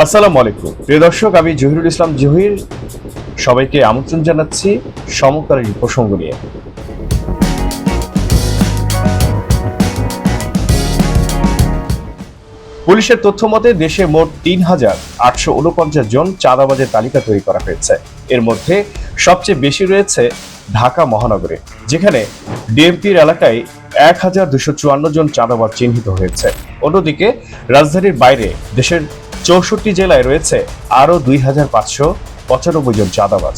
আসসালামু আলাইকুম প্রিয় দর্শক, আমি জহিরুল ইসলাম জহির সবাইকে আমন্ত্রণ জানাচ্ছি সমকালীন প্রসঙ্গ নিয়ে। পুলিশের তথ্য মতে দেশে মোট ৩,৮৪৯ জন চাঁদাবাজের তালিকা তৈরি করা হয়েছে। এর মধ্যে সবচেয়ে বেশি রয়েছে ঢাকা মহানগরে, যেখানে ডিএমপির এলাকায় ১,২৫৪ জন চাঁদাবাজ চিহ্নিত হয়েছে। অন্যদিকে রাজধানীর বাইরে দেশের ৬৪ জেলায় রয়েছে আরও ২,৫৯৫ জন চাঁদাবাজ।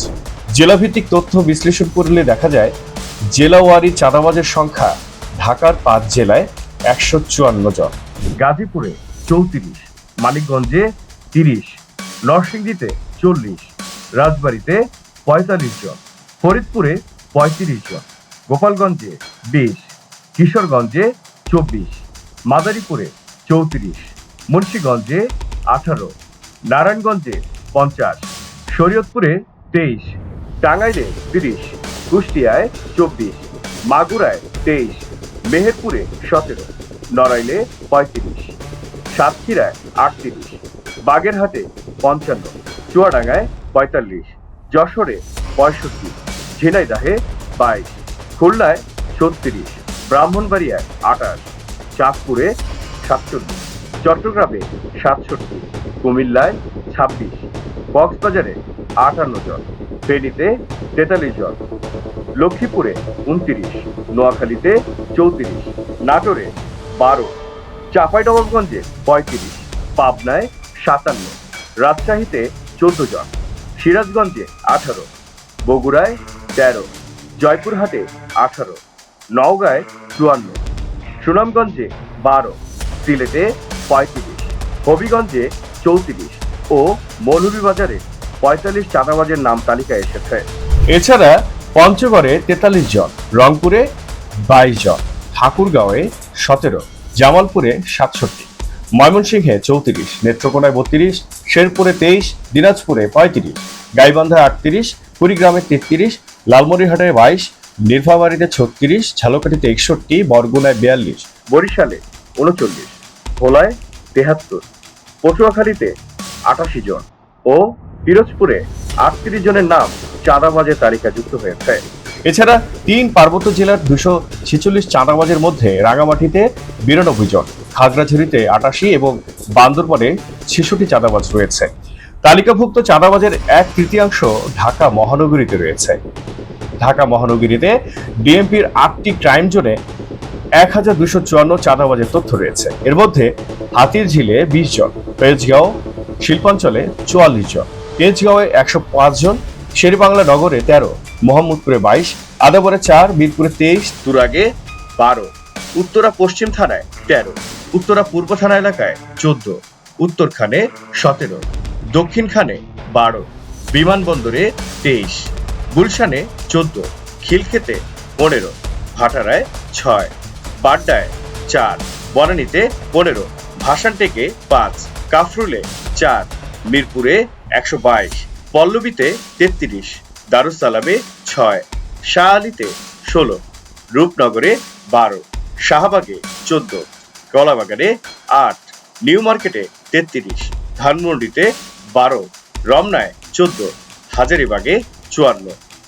জেলাভিত্তিক তথ্য বিশ্লেষণ করলে দেখা যায়, জেলাওয়ারি চাঁদাবাজের সংখ্যা ঢাকার ৫ জেলায় ১৫৪ জন, গাজীপুরে ৩৪, মানিকগঞ্জে ৩০, নরসিংদীতে ৪০, রাজবাড়ীতে ৪৫ জন, ফরিদপুরে ৩৫ জন, গোপালগঞ্জে ২০, কিশোরগঞ্জে ২৪, মাদারীপুরে ৩৪, মুন্সিগঞ্জে ১৮, নারায়ণগঞ্জে ৫০, শরীয়তপুরে ২৩, টাঙ্গাইলে ৩০, কুষ্টিয়ায় ২৪, মাগুরায় ২৩, মেহেরপুরে ১৭, নড়াইলে ৩৫, সাতক্ষীরায় ৩৮, বাগেরহাটে ৫৫, চুয়াডাঙ্গায় ৪৫, যশোরে ৬৫, ঝিনাইদহে ২২, খুলনায় ৩৬, ব্রাহ্মণবাড়িয়ায় ২৮, চাঁদপুরে ৪৭, চট্টগ্রামে ৬৭, কুমিল্লায় ২৬, কক্সবাজারে ৫৮ জন, ফেনীতে ৪৩ জন, লক্ষ্মীপুরে ২৯, নোয়াখালীতে ৩৪, নাটোরে ১২, চাঁপাইনবাবগঞ্জে ৩৫, পাবনায় ৫৭, রাজশাহীতে ১৪ জন, সিরাজগঞ্জে ১৮, বগুড়ায় ১৩, জয়পুরহাটে ১৮, নওগাঁয় ৫৪, সুনামগঞ্জে ১২, সিলেটে ৩৫, হবিগঞ্জে ৩৪ ও মৌলভীবাজারে ৪৫ চাঁদাবাজের নাম তালিকায় এসেছে। এছাড়া পঞ্চগড়ে ৪৩ জন, রংপুরে ২২ জন, ঠাকুরগাঁওয়ে ১৭, জামালপুরে ৬৭, ময়মনসিংহে ৩৪, নেত্রকোনায় ৩২, শেরপুরে ২৩, দিনাজপুরে ৩৫, গাইবান্ধায় ৩৮, কুড়িগ্রামে ৩৩, লালমনিরহাটে ২২, নীলফামারীতে ৩৬, ঝালকাঠিতে ৬১, বরগুনায় ৪২, বরিশালে ৩৯, ভোলায় ৭৩, পটুয়াখালীতে ৮৮ জন ও পিরোজপুরে ৩৮ জনের নাম চাঁদাবাজের তালিকা যুক্ত হয়েছে। এছাড়া ৩ পার্বত্য জেলার ২৪৬ চাঁদাবাজের মধ্যে রাঙামাটিতে ৯২ জন, খাগড়াছড়িতে ৮৮ এবং বান্দরবানে ৬৬ চাঁদাবাজ রয়েছে। তালিকাভুক্ত চাঁদাবাজের ১/৩ ঢাকা মহানগরীতে রয়েছে। ঢাকা মহানগরীতে ডিএমপির ৮টি ক্রাইম জোনে ১,২৫৪ চাঁদাবাজের তথ্য রয়েছে। এর মধ্যে হাতিরঝিলে ২০ জন, তেজগাঁও শিল্পাঞ্চলে ৪৪ জন, তেজগাঁওয়ে ১০৫ জন, শেরেবাংলা নগরে ১৩, মোহাম্মদপুরে ২২, আদাবরে ৪, মিরপুরে ২৩, তুরাগে ১২, উত্তরা পশ্চিম থানায় ১৩, উত্তরা পূর্ব থানা এলাকায় ১৪, উত্তরখানে ১৭, দক্ষিণখানে ১২, বিমানবন্দরে ২৩, গুলশানে ১৪, খিলক্ষেতে ১৫, ভাটারায় ৬, বাড্ডায় ৪, বনানীতে ১৫, ভাসানটেকে ৫, কাফরুলে ৪, মিরপুরে ১২২, পল্লবীতে ৩৩, দারুসালামে ৬, শাহ আলীতে ১৬, রূপনগরে ১২, শাহবাগে ১৪, কলাবাগানে ৮, নিউ মার্কেটে ৩৩, ধানমন্ডিতে ১২, রমনায় ১৪, হাজারীবাগে ৫৪,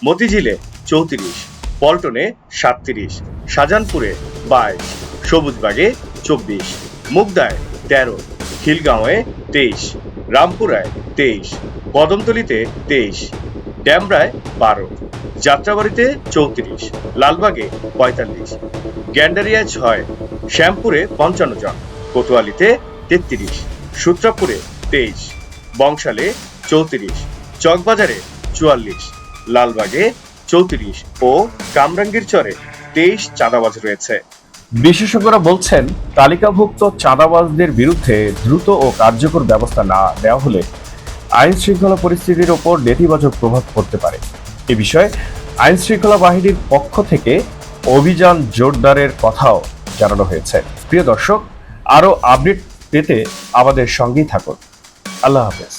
মতিঝিলে ৩৪, পল্টনে ৩৭, শাহজাহানপুরে ২২, সবুজবাগে ২৪, মুগদায় ১৩, খিলগাঁওয়ে ২৩, রামপুরায় ২৩, কদমতলীতে ২৩, ড্যামরায় ১২, যাত্রাবাড়িতে ৩৪, লালবাগে ৪৫, গ্যান্ডারিয়ায় ৬, শ্যামপুরে ৫৫ জন, কোতোয়ালিতে ৩৩, সূত্রাপুরে ২৩, বংশালে ৩৪, চকবাজারে ৪৪, লালবাগে ৩৪ ও কামরাঙ্গীরচরে ২৩ চাঁদাবাজ রয়েছে। বিশেষজ্ঞরা বলছেন, তালিকাভুক্ত চাঁদাবাজদের বিরুদ্ধে দ্রুত ও কার্যকর ব্যবস্থা না নেওয়া হলে আইন শৃঙ্খলা পরিস্থিতির ওপর নেতিবাচক প্রভাব পড়তে পারে। এ বিষয়ে আইন শৃঙ্খলা বাহিনীর পক্ষ থেকে অভিযান জোরদারের কথাও জানানো হয়েছে। প্রিয় দর্শক, আরও আপডেট পেতে আমাদের সঙ্গেই থাকুন। আল্লাহ হাফেজ।